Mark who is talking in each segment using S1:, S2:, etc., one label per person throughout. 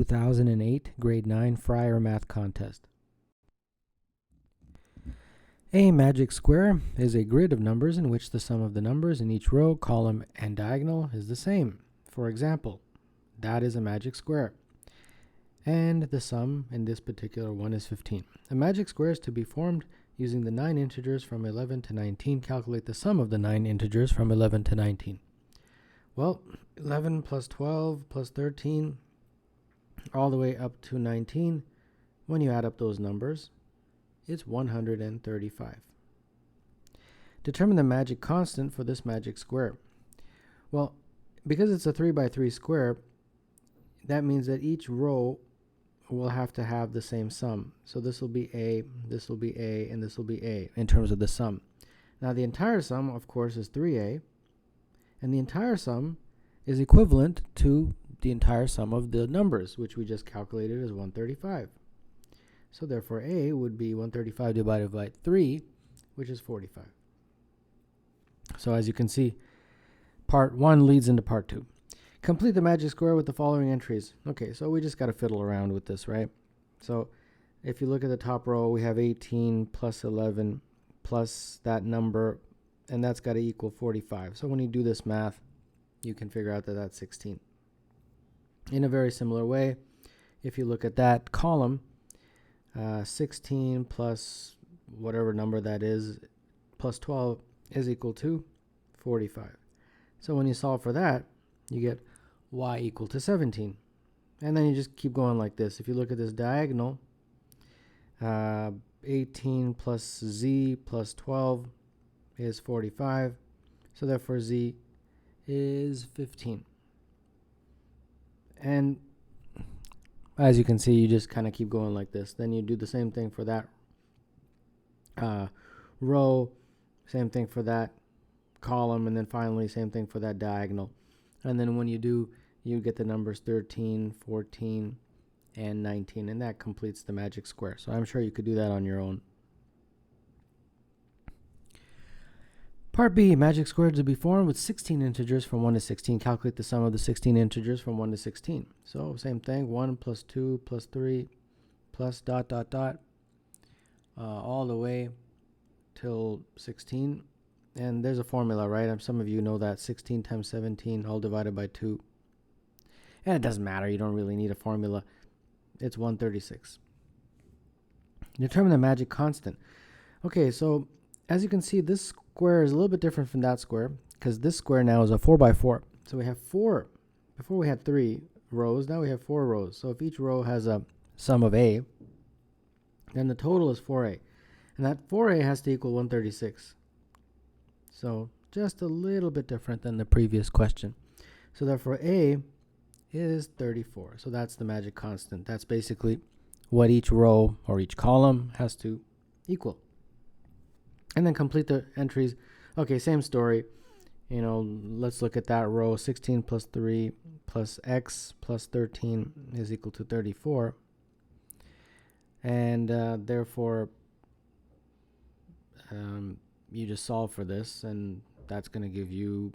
S1: 2008 Grade 9 Friar Math Contest. A magic square is a grid of numbers in which the sum of the numbers in each row, column, and diagonal is the same. For example, that is a magic square. And the sum in this particular one is 15. A magic square is to be formed using the 9 integers from 11 to 19. Calculate the sum of the 9 integers from 11 to 19. Well, 11 plus 12 plus 13 all the way up to 19, when you add up those numbers, it's 135. Determine the magic constant for this magic square. Well, because it's a 3 by 3 square, that means that each row will have to have the same sum. So this will be A, this will be A, and this will be A in terms of the sum. Now the entire sum, of course, is 3A, and the entire sum is equivalent to the entire sum of the numbers, which we just calculated as 135. So therefore A would be 135 divided by 3, which is 45. So as you can see, part 1 leads into part 2. Complete the magic square with the following entries. Okay, so we just got to fiddle around with this, right? So if you look at the top row, we have 18 plus 11 plus that number, and that's got to equal 45. So when you do this math, you can figure out that that's 16. In a very similar way, if you look at that column, 16 plus whatever number that is, plus 12 is equal to 45. So when you solve for that, you get y equal to 17. And then you just keep going like this. If you look at this diagonal, 18 plus z plus 12 is 45. So therefore z is 15. And as you can see, you just kind of keep going like this. Then you do the same thing for that row, same thing for that column, and then finally same thing for that diagonal. And then when you do, you get the numbers 13, 14, and 19, and that completes the magic square. So I'm sure you could do that on your own. Part B, magic square to be formed with 16 integers from 1 to 16. Calculate the sum of the 16 integers from 1 to 16. So same thing, 1 plus 2 plus 3 plus dot dot dot all the way till 16. And there's a formula, right? Some of you know that 16 times 17 all divided by 2. And it doesn't matter, you don't really need a formula. It's 136. Determine the magic constant. Okay, so as you can see, this square is a little bit different from that square because this square now is a 4 by 4. So we have 4. Before we had 3 rows, now we have 4 rows. So if each row has a sum of A, then the total is 4A. And that 4A has to equal 136. So just a little bit different than the previous question. So therefore A is 34. So that's the magic constant. That's basically what each row or each column has to equal. And then complete the entries. Okay, same story. You know, let's look at that row. 16 plus 3 plus x plus 13 is equal to 34. And therefore, you just solve for this, and that's going to give you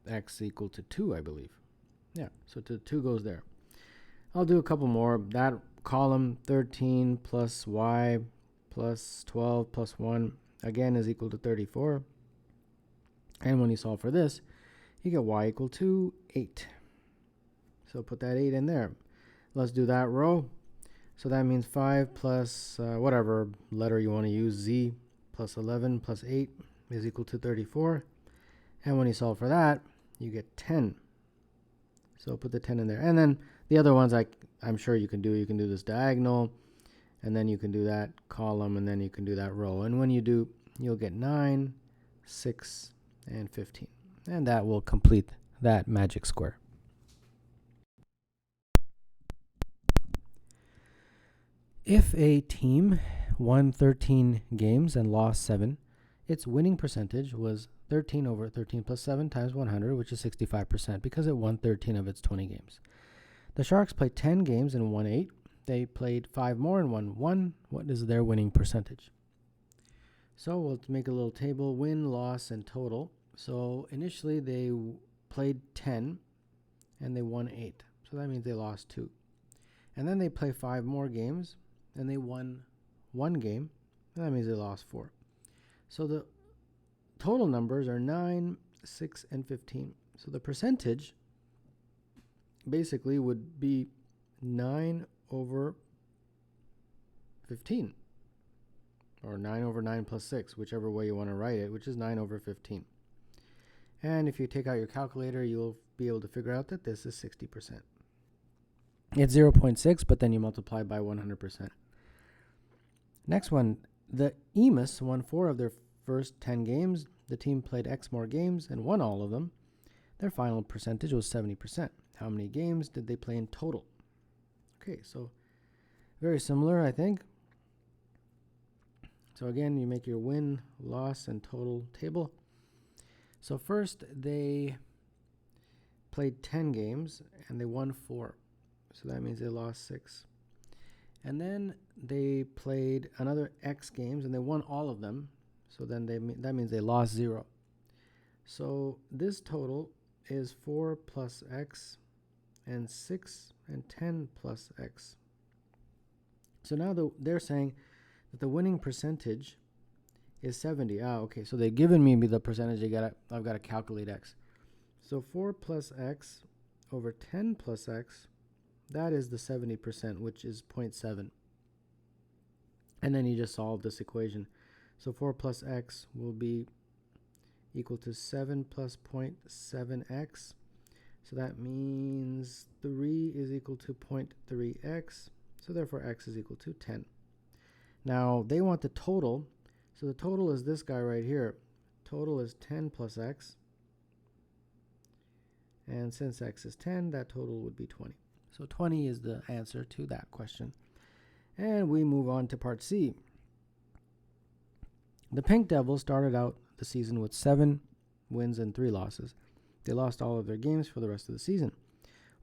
S1: x equal to 2, I believe. Yeah, so 2 goes there. I'll do a couple more. That column, 13 plus y plus 12 plus 1, again, is equal to 34. And when you solve for this, you get y equal to 8. So put that 8 in there. Let's do that row. So that means 5 plus whatever letter you want to use, z, plus 11 plus 8 is equal to 34. And when you solve for that, you get 10. So put the 10 in there. And then the other ones I'm sure you can do. You can do this diagonal, and then you can do that column, and then you can do that row. And when you do, you'll get 9, 6, and 15. And that will complete that magic square. If a team won 13 games and lost 7, its winning percentage was 13 over 13 plus 7 times 100, which is 65%, because it won 13 of its 20 games. The Sharks played 10 games and won 8. They played 5 more and won 1. What is their winning percentage? So we'll make a little table, win, loss, and total. So initially they played 10 and they won 8. So that means they lost 2. And then they play 5 more games, and they won 1 game, and that means they lost 4. So the total numbers are 9, 6, and 15. So the percentage basically would be 9 over 15, or 9 over 9 plus 6, whichever way you want to write it, which is 9 over 15. And if you take out your calculator, you'll be able to figure out that this is 60%. It's 0.6, but then you multiply by 100%. Next one, the Emus won 4 of their first 10 games. The team played X more games and won all of them. Their final percentage was 70%. How many games did they play in total? Okay, so very similar, I think. So again, you make your win, loss, and total table. So first, they played 10 games, and they won 4. So that means they lost 6. And then they played another X games, and they won all of them. So then that means they lost 0. So this total is 4 plus X, and 6 and 10 plus X. So now they're saying that the winning percentage is 70. Okay, so they've given me the percentage. I've got to calculate X. So 4 plus X over 10 plus X, that is the 70%, which is 0.7. And then you just solve this equation. So 4 plus X will be equal to 7 plus 0.7X. So that means 3 is equal to 0.3X. So therefore X is equal to 10. Now they want the total. So the total is this guy right here. Total is 10 plus X. And since X is 10, that total would be 20. So 20 is the answer to that question. And we move on to part C. The Pink Devils started out the season with 7 wins and 3 losses. They lost all of their games for the rest of the season.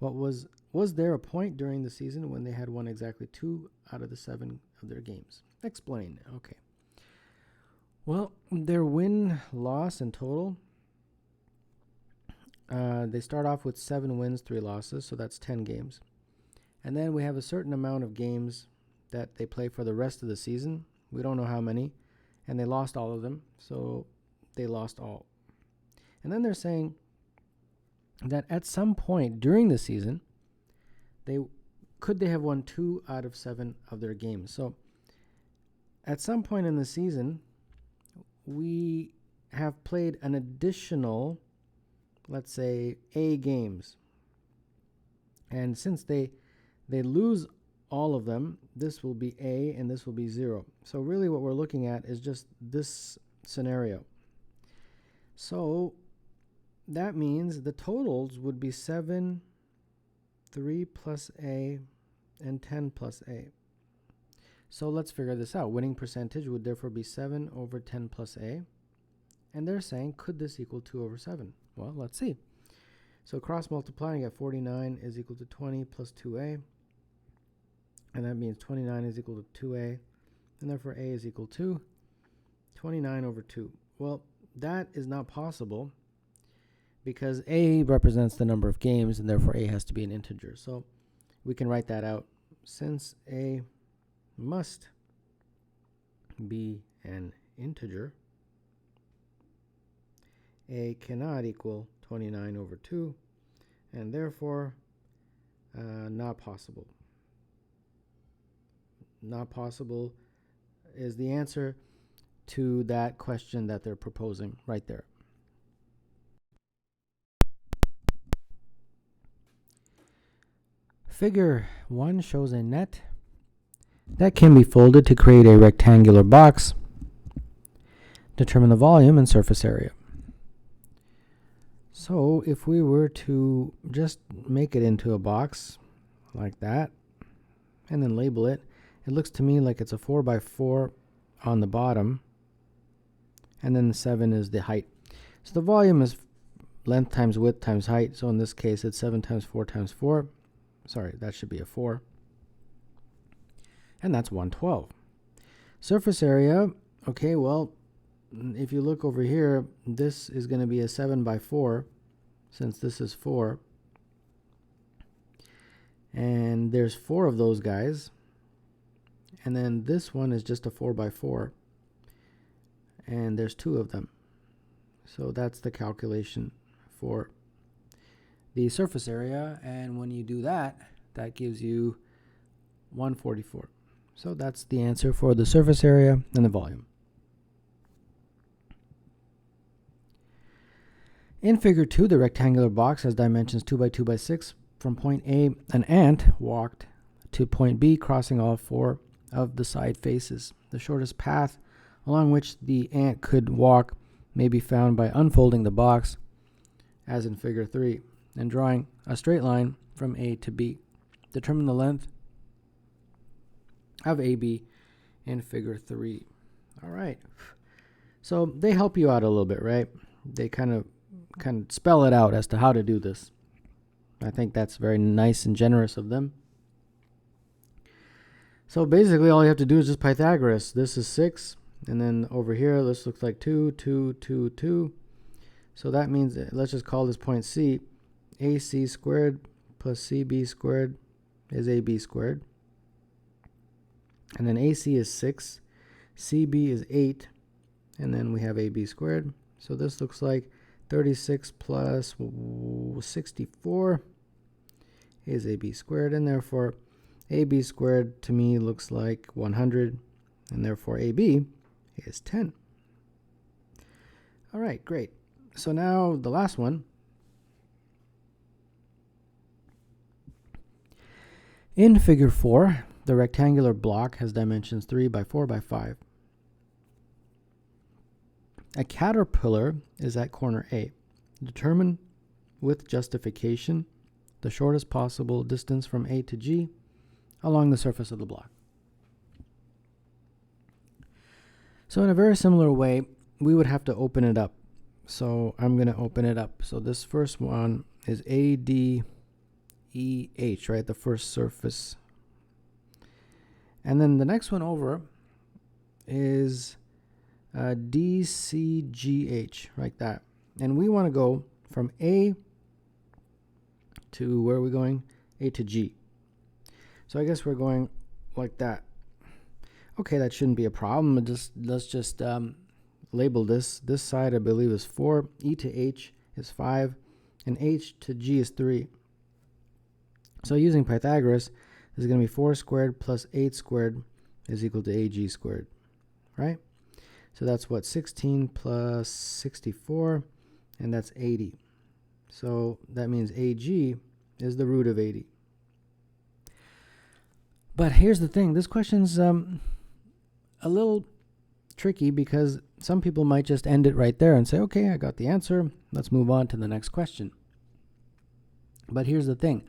S1: Was there a point during the season when they had won exactly 2 out of the 7 of their games? Explain. Okay. Well, their win, loss, and total, they start off with 7 wins, 3 losses, so that's 10 games. And then we have a certain amount of games that they play for the rest of the season. We don't know how many. And they lost all of them, so they lost all. And then they're saying that at some point during the season, they have won 2 out of 7 of their games. So at some point in the season, we have played an additional, let's say, A games. And since they lose all of them, this will be A and this will be 0. So really what we're looking at is just this scenario. So that means the totals would be 7, 3 plus A, and 10 plus A. So let's figure this out. Winning percentage would therefore be 7 over 10 plus A. And they're saying, could this equal 2 over 7? Well, let's see. So cross multiplying at 49 is equal to 20 plus 2A. And that means 29 is equal to 2A. And therefore A is equal to 29 over 2. Well, that is not possible because A represents the number of games, and therefore A has to be an integer. So we can write that out. Since A must be an integer, A cannot equal 29 over 2, and therefore not possible. Not possible is the answer to that question that they're proposing right there. Figure 1 shows a net that can be folded to create a rectangular box. Determine the volume and surface area. So if we were to just make it into a box like that and then label it, it looks to me like it's a 4 by 4 on the bottom, and then the 7 is the height. So the volume is length times width times height. So in this case, it's 7 times 4 times 4. Sorry, that should be a 4. And that's 112. Surface area, okay, well, if you look over here, this is going to be a 7 by 4, since this is 4. And there's 4 of those guys. And then this one is just a 4 by 4. And there's 2 of them. So that's the calculation for the surface area. And when you do that, that gives you 144. So that's the answer for the surface area and the volume. In figure 2, the rectangular box has dimensions 2 by 2 by 6. From point A, an ant walked to point B, crossing all 4 of the side faces. The shortest path along which the ant could walk may be found by unfolding the box, as in figure 3, and drawing a straight line from A to B. Determine the length of AB in figure 3. All right. So they help you out a little bit, right? They kind of spell it out as to how to do this. I think that's very nice and generous of them. So basically all you have to do is just Pythagoras. This is 6, and then over here this looks like 2, 2, 2, 2. So that means, let's just call this point C. AC squared plus CB squared is AB squared. And then AC is 6, CB is 8, and then we have AB squared. So this looks like 36 plus 64 is AB squared, and therefore AB squared to me looks like 100, and therefore AB is 10. All right, great. So now the last one. In figure 4, the rectangular block has dimensions 3 by 4 by 5. A caterpillar is at corner A. Determine with justification the shortest possible distance from A to G along the surface of the block. So in a very similar way, we would have to open it up. So I'm going to open it up. So this first one is ADEH, right? The first surface. And then the next one over is DCGH, like that. And we want to go from A to, where are we going? A to G. So I guess we're going like that. Okay, that shouldn't be a problem. Let's just label this. This side, I believe, is 4. E to H is 5. And H to G is 3. So using Pythagoras, this is going to be 4 squared plus 8 squared is equal to AG squared, right? So that's what, 16 plus 64, and that's 80. So that means AG is the root of 80. But here's the thing. This question's a little tricky because some people might just end it right there and say, okay, I got the answer. Let's move on to the next question. But here's the thing.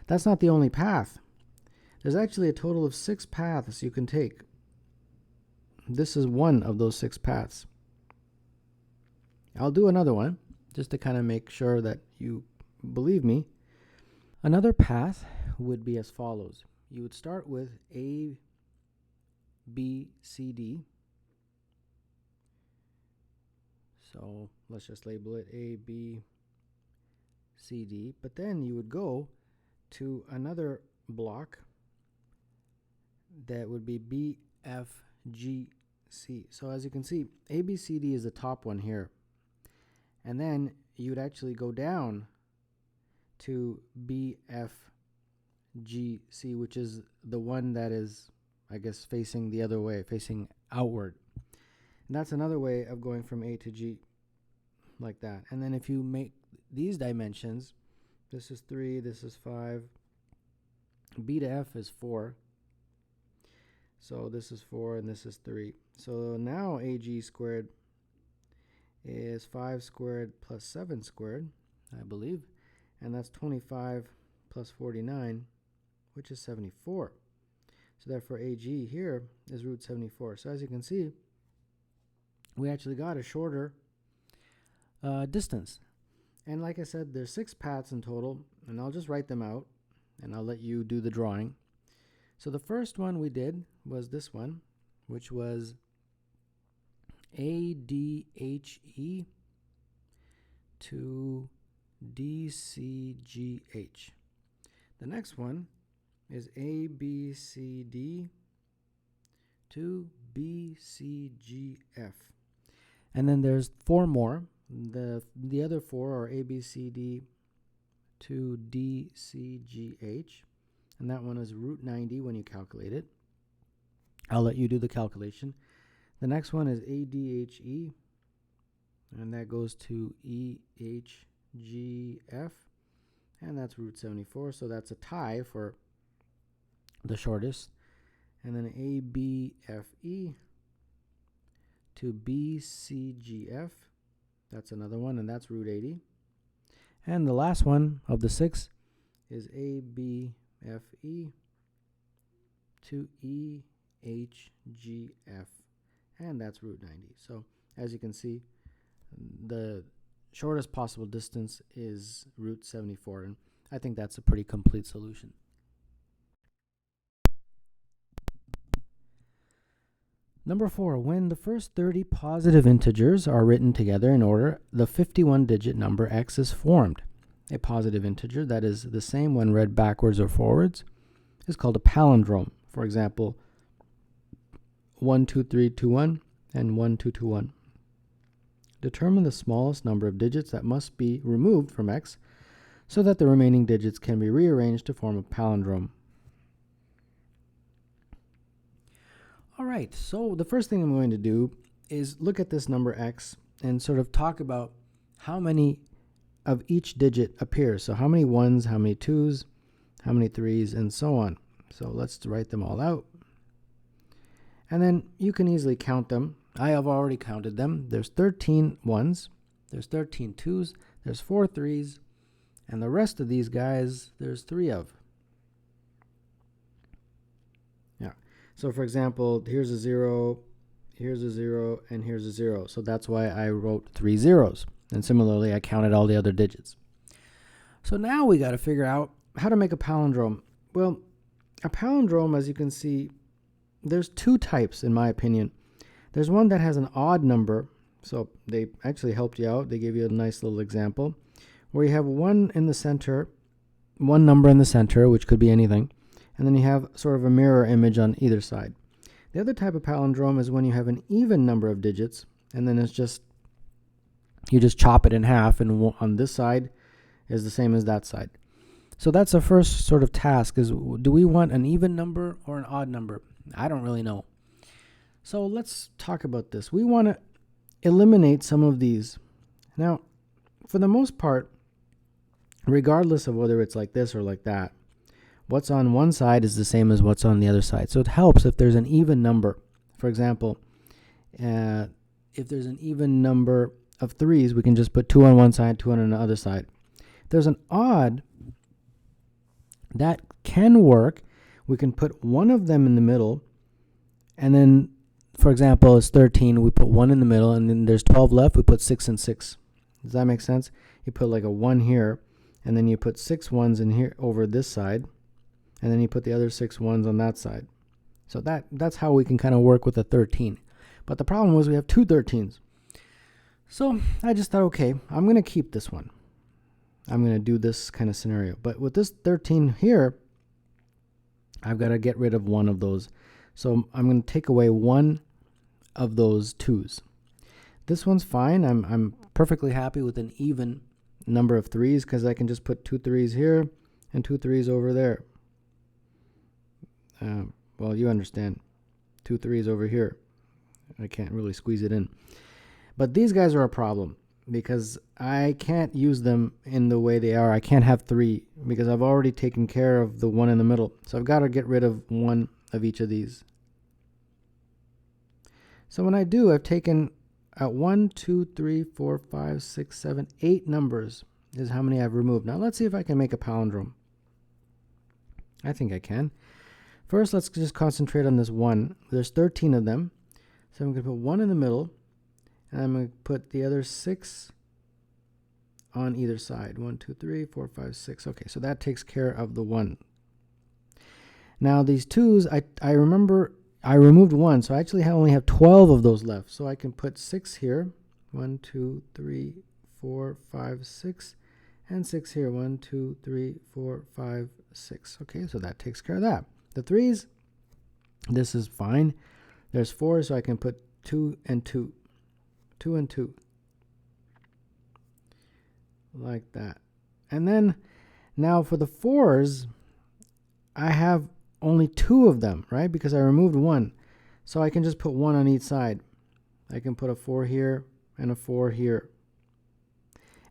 S1: That's not the only path. There's actually a total of 6 paths you can take. This is one of those 6 paths. I'll do another one just to kind of make sure that you believe me. Another path would be as follows. You would start with A, B, C, D. So let's just label it A, B, C, D. But then you would go to another block that would be B, F, G, C. So as you can see, A, B, C, D is the top one here. And then you would actually go down to B, F, G, C, which is the one that is, I guess, facing the other way, facing outward. And that's another way of going from A to G, like that. And then if you make these dimensions, this is 3, this is 5, B to F is 4. So this is 4 and this is 3. So now AG squared is 5 squared plus 7 squared, I believe. And that's 25 plus 49, which is 74. So therefore AG here is root 74. So as you can see, we actually got a shorter distance. And like I said, there's 6 paths in total, and I'll just write them out, and I'll let you do the drawing. So the first one we did was this one, which was ADHE to DCGH. The next one is A, B, C, D to B, C, G, F. And then there's 4 more. The other 4 are A, B, C, D to D, C, G, H. And that one is root 90 when you calculate it. I'll let you do the calculation. The next one is A, D, H, E. And that goes to E, H, G, F. And that's root 74. So that's a tie for the shortest. And then A, B, F, E to B, C, G, F. That's another one, and that's root 80. And the last one of the 6 is A, B, F, E to E, H, G, F. And that's root 90. So as you can see, the shortest possible distance is root 74. And I think that's a pretty complete solution. Number 4, when the first 30 positive integers are written together in order, the 51-digit number x is formed. A positive integer that is the same when read backwards or forwards is called a palindrome. For example, 12321 and 1221. Determine the smallest number of digits that must be removed from x so that the remaining digits can be rearranged to form a palindrome. All right, so the first thing I'm going to do is look at this number x and sort of talk about how many of each digit appears. So how many 1s, how many 2s, how many 3s, and so on. So let's write them all out. And then you can easily count them. I have already counted them. There's 13 1s, there's 13 2s, there's 4 3s, and the rest of these guys, there's 3 of. So for example, here's a 0, here's a 0, and here's a 0. So that's why I wrote 3 zeros. And similarly, I counted all the other digits. So now we got to figure out how to make a palindrome. Well, a palindrome, as you can see, there's 2 types in my opinion. There's one that has an odd number. So they actually helped you out. They gave you a nice little example where you have 1 in the center, 1 number in the center, which could be anything. And then you have sort of a mirror image on either side. The other type of palindrome is when you have an even number of digits, and then it's just, you just chop it in half, and on this side is the same as that side. So that's the first sort of task, is do we want an even number or an odd number? I don't really know. So let's talk about this. We want to eliminate some of these. Now, for the most part, regardless of whether it's like this or like that, what's on one side is the same as what's on the other side. So it helps if there's an even number. For example, if there's an even number of 3s, we can just put 2 on one side, 2 on the other side. If there's an odd, that can work. We can put one of them in the middle, and then, for example, it's 13, we put 1 in the middle, and then there's 12 left, we put 6 and 6. Does that make sense? You put like a 1 here, and then you put 6 1s in here over this side, and then you put the other 6 1s on that side. So that's how we can kind of work with a 13. But the problem was we have 2 13s. So I just thought, okay, I'm going to keep this one. I'm going to do this kind of scenario. But with this 13 here, I've got to get rid of one of those. So I'm going to take away one of those 2s. This one's fine. I'm perfectly happy with an even number of 3s because I can just put 2 3s here and 2 3s over there. Well, you understand. 2 3s over here. I can't really squeeze it in. But these guys are a problem because I can't use them in the way they are. I can't have 3 because I've already taken care of the one in the middle. So I've got to get rid of one of each of these. So when I do, I've taken 1, 2, 3, 4, 5, 6, 7, 8 numbers is how many I've removed. Now let's see if I can make a palindrome. I think I can. First, let's just concentrate on this 1. There's 13 of them. So I'm going to put 1 in the middle, and I'm going to put the other 6 on either side. 1, 2, 3, 4, 5, 6. Okay, so that takes care of the 1. Now these 2s, I remember I removed 1, so I actually only have 12 of those left. So I can put 6 here. 1, 2, 3, 4, 5, 6. and 6 here. 1, 2, 3, 4, 5, 6. Okay, so that takes care of that. The 3's, this is fine. There's 4, so I can put 2 and 2. 2 and 2. Like that. And then, now for the 4's, I have only 2 of them, right? Because I removed 1. So I can just put 1 on each side. I can put a 4 here and a 4 here.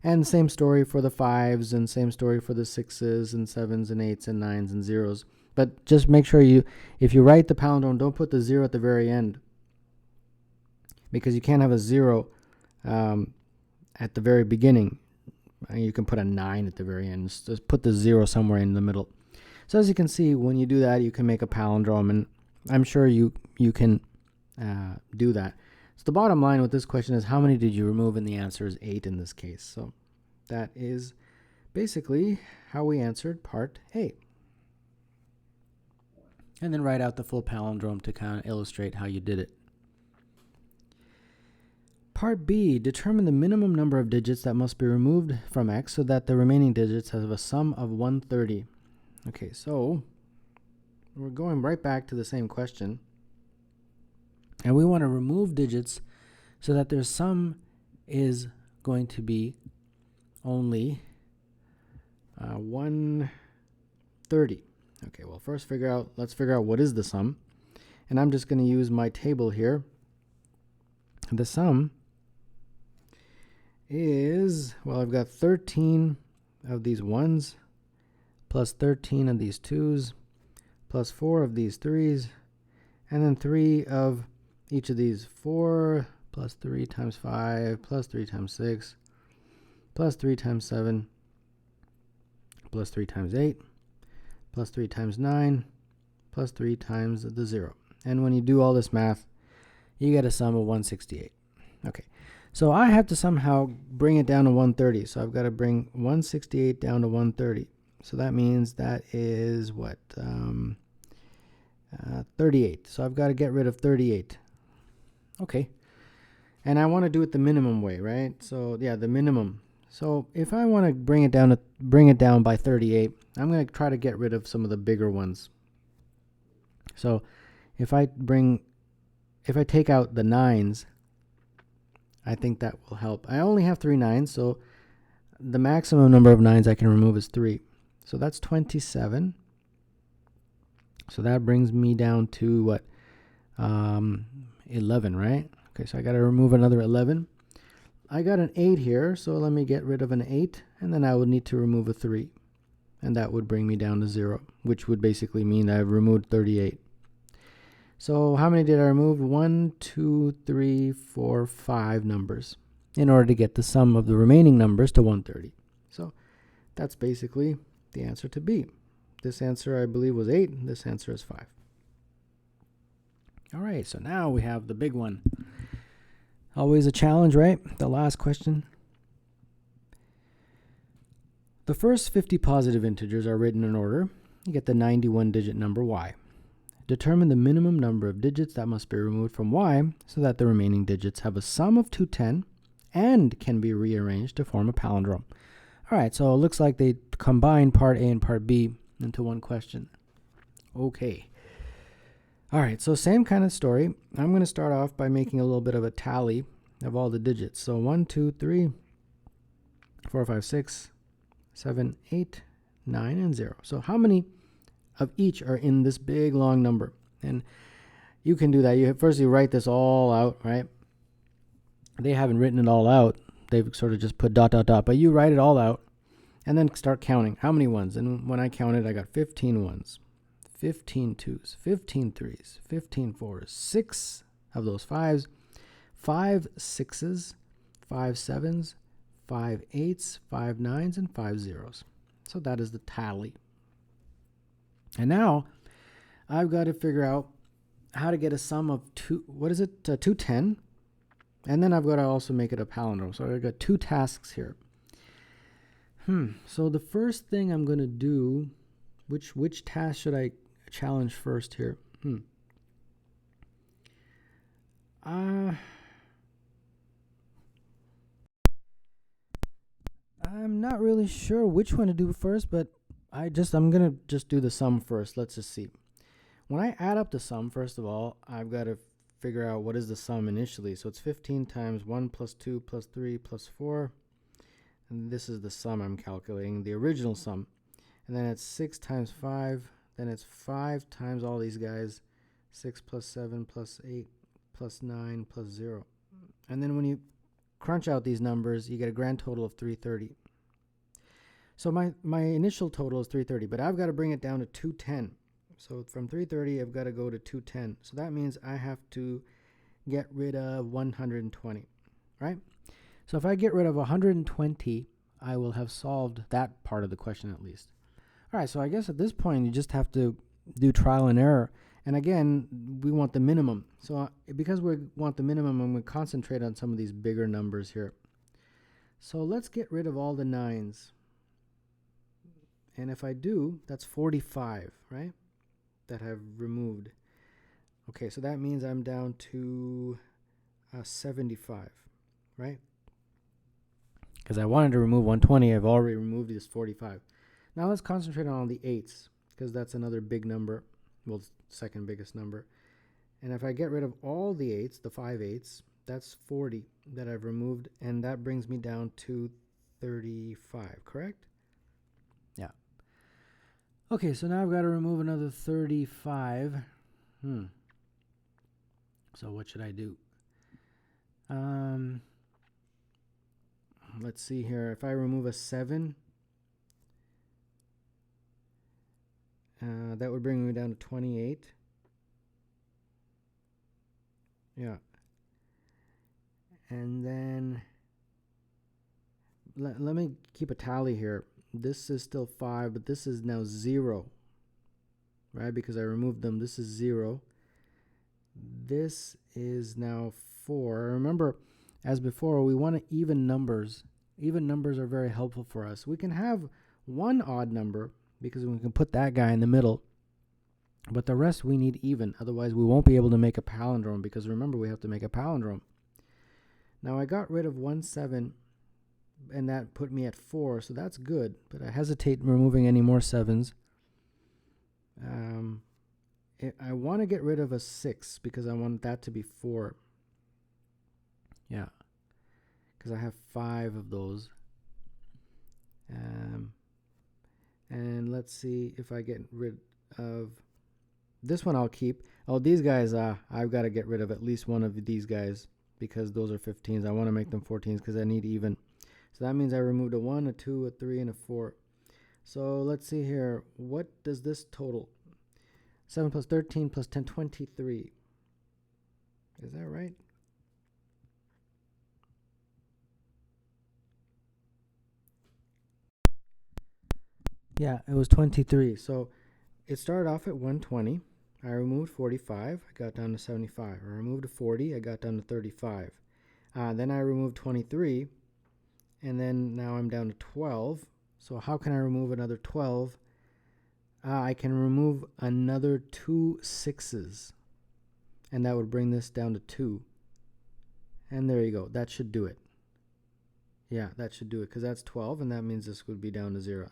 S1: And same story for the 5's, and same story for the 6's and 7's and 8's and 9's and 0's. But just make sure if you write the palindrome, don't put the 0 at the very end, because you can't have a 0 at the very beginning. You can put a 9 at the very end. Just put the 0 somewhere in the middle. So as you can see, when you do that, you can make a palindrome, and I'm sure you can do that. So the bottom line with this question is, how many did you remove? And the answer is 8 in this case. So that is basically how we answered part A. And then write out the full palindrome to kind of illustrate how you did it. Part B, determine the minimum number of digits that must be removed from X so that the remaining digits have a sum of 130. Okay, so we're going right back to the same question. And we want to remove digits so that their sum is going to be only 130. Okay, well, let's figure out what is the sum. And I'm just going to use my table here. The sum is, well, I've got 13 of these 1's, plus 13 of these 2's, plus 4 of these 3's, and then 3 of each of these. 4 plus 3 times 5 plus 3 times 6 plus 3 times 7 plus 3 times 8 plus 3 times 9 plus 3 times the 0. And when you do all this math, you get a sum of 168. Okay, so I have to somehow bring it down to 130. So I've got to bring 168 down to 130. So that means that is what? 38. So I've got to get rid of 38. Okay. And I want to do it the minimum way, right? So yeah, the minimum. So if I want to bring it down by 38, I'm going to try to get rid of some of the bigger ones. So if I take out the 9's, I think that will help. I only have 3 9's, so the maximum number of 9's I can remove is 3. So that's 27. So that brings me down to what? 11, right? Okay, so I got to remove another 11. I got an 8 here, so let me get rid of an 8, and then I would need to remove a 3. And that would bring me down to 0, which would basically mean I've removed 38. So how many did I remove? 1, 2, 3, 4, 5 numbers in order to get the sum of the remaining numbers to 130. So that's basically the answer to B. This answer, I believe, was 8. And this answer is 5. All right, so now we have the big one. Always a challenge, right? The last question. The first 50 positive integers are written in order. You get the 91-digit number y. Determine the minimum number of digits that must be removed from y so that the remaining digits have a sum of 210 and can be rearranged to form a palindrome. All right, so it looks like they combined part A and part B into one question. Okay. All right, so same kind of story. I'm going to start off by making a little bit of a tally of all the digits. So 1, 2, 3, 4, 5, 6, 7, 8, 9, and 0. So how many of each are in this big long number? And you can do that. You write this all out, right? They haven't written it all out. They've sort of just put ... But you write it all out and then start counting. How many ones? And when I counted, I got 15 ones, 15 2's, 15 3's, 15 4's, 6 of those 5's, 5 6's, 5 7's, 5 8's, 5 9's, and 5 0's. So that is the tally. And now I've got to figure out how to get a sum of 210. And then I've got to also make it a palindrome. So I've got 2 tasks here. So the first thing I'm going to do, which task should I challenge first here? I'm not really sure which one to do first, but I'm gonna just do the sum first. Let's just see. When I add up the sum, first of all, I've got to figure out what is the sum initially. So it's 15 times 1 plus 2 plus 3 plus 4. And this is the sum I'm calculating, the original sum. And then it's 6 times 5. Then it's 5 times all these guys. 6 plus 7 plus 8 plus 9 plus 0. And then when you crunch out these numbers, you get a grand total of 330. So my initial total is 330, but I've got to bring it down to 210. So from 330, I've got to go to 210. So that means I have to get rid of 120, right? So if I get rid of 120, I will have solved that part of the question at least. All right, so I guess at this point, you just have to do trial and error. And again, we want the minimum. So because we want the minimum, I'm going to concentrate on some of these bigger numbers here. So let's get rid of all the 9s. And if I do, that's 45, right? That I've removed. Okay, so that means I'm down to 75, right? Because I wanted to remove 120, I've already removed this 45. Now let's concentrate on all the 8s, because that's another big number, well, second biggest number. And if I get rid of all the 8s, the 5 8s, that's 40 that I've removed, and that brings me down to 35, correct? Yeah. Okay, so now I've got to remove another 35. So what should I do? Let's see here. If I remove a 7, that would bring me down to 28. Yeah. And then let me keep a tally here. This is still 5, but this is now 0, right? Because I removed them. This is 0. This is now 4. Remember, as before, we want even numbers. Even numbers are very helpful for us. We can have one odd number because we can put that guy in the middle, but the rest we need even. Otherwise, we won't be able to make a palindrome because remember, we have to make a palindrome. Now, I got rid of 1 7. And that put me at 4, so that's good. But I hesitate removing any more 7s. I want to get rid of a 6 because I want that to be 4. Yeah, because I have 5 of those. And let's see if I get rid of this one. I'll keep. Oh, these guys, I've got to get rid of at least one of these guys because those are 15s. I want to make them 14s because I need even. So that means I removed a 1, a 2, a 3, and a 4. So let's see here. What does this total? 7 plus 13 plus 10, 23. Is that right? Yeah, it was 23. So it started off at 120. I removed 45. I got down to 75. I removed a 40. I got down to 35. Then I removed 23. And then now I'm down to 12. So how can I remove another 12? I can remove another 2 6s. And that would bring this down to 2. And there you go. That should do it. Yeah, that should do it because that's 12. And that means this would be down to 0.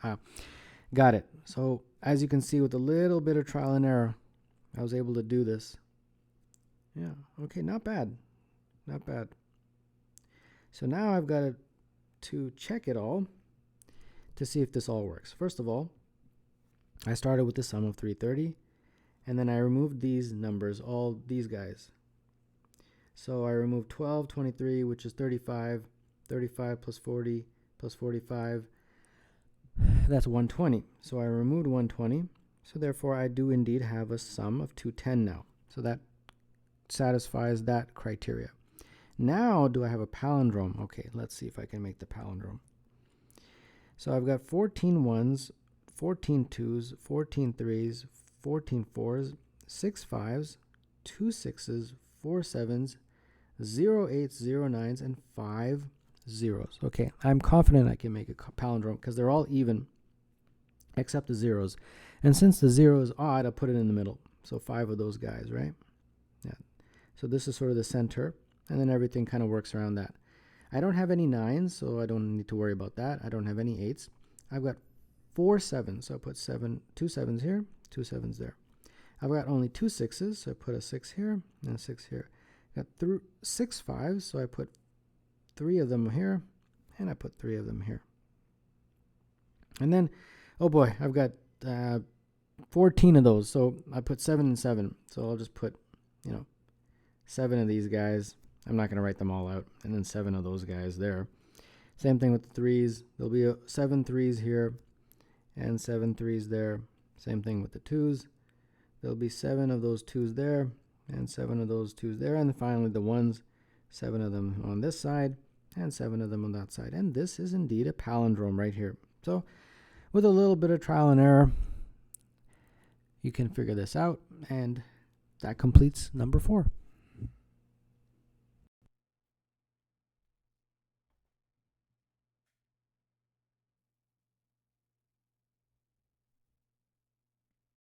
S1: Got it. So as you can see, with a little bit of trial and error, I was able to do this. Yeah. Okay, not bad. Not bad. So now I've got to check it all to see if this all works. First of all, I started with the sum of 330, and then I removed these numbers, all these guys. So I removed 12, 23, which is 35, 35 plus 40 plus 45, that's 120. So I removed 120, so therefore I do indeed have a sum of 210 now. So that satisfies that criteria. Now, do I have a palindrome? Okay, let's see if I can make the palindrome. So I've got 14 1s, 14 2s, 14 3s, 14 4s, 6 5s, 2 6s, 4 7s, 0 8s, 0 9s, and 5 zeros. Okay, I'm confident I can make a palindrome because they're all even except the zeros. And since the 0 is odd, I'll put it in the middle. So 5 of those guys, right? Yeah. So this is sort of the center. And then everything kind of works around that. I don't have any 9s, so I don't need to worry about that. I don't have any 8s. I've got 4 7s, so I put 2 7s here, 2 7s there. I've got only 2 6s, so I put a 6 here and a 6 here. Got 6 5s, so I put 3 of them here, and I put 3 of them here. And then, oh boy, I've got 14 of those, so I put 7 and 7. So I'll just put, 7 of these guys. I'm not going to write them all out. And then 7 of those guys there. Same thing with the 3s. There'll be 7 3s here and 7 3s there. Same thing with the 2s. There'll be 7 of those 2s there and 7 of those 2s there. And finally the 1s, 7 of them on this side and 7 of them on that side. And this is indeed a palindrome right here. So with a little bit of trial and error, you can figure this out, and that completes number 4.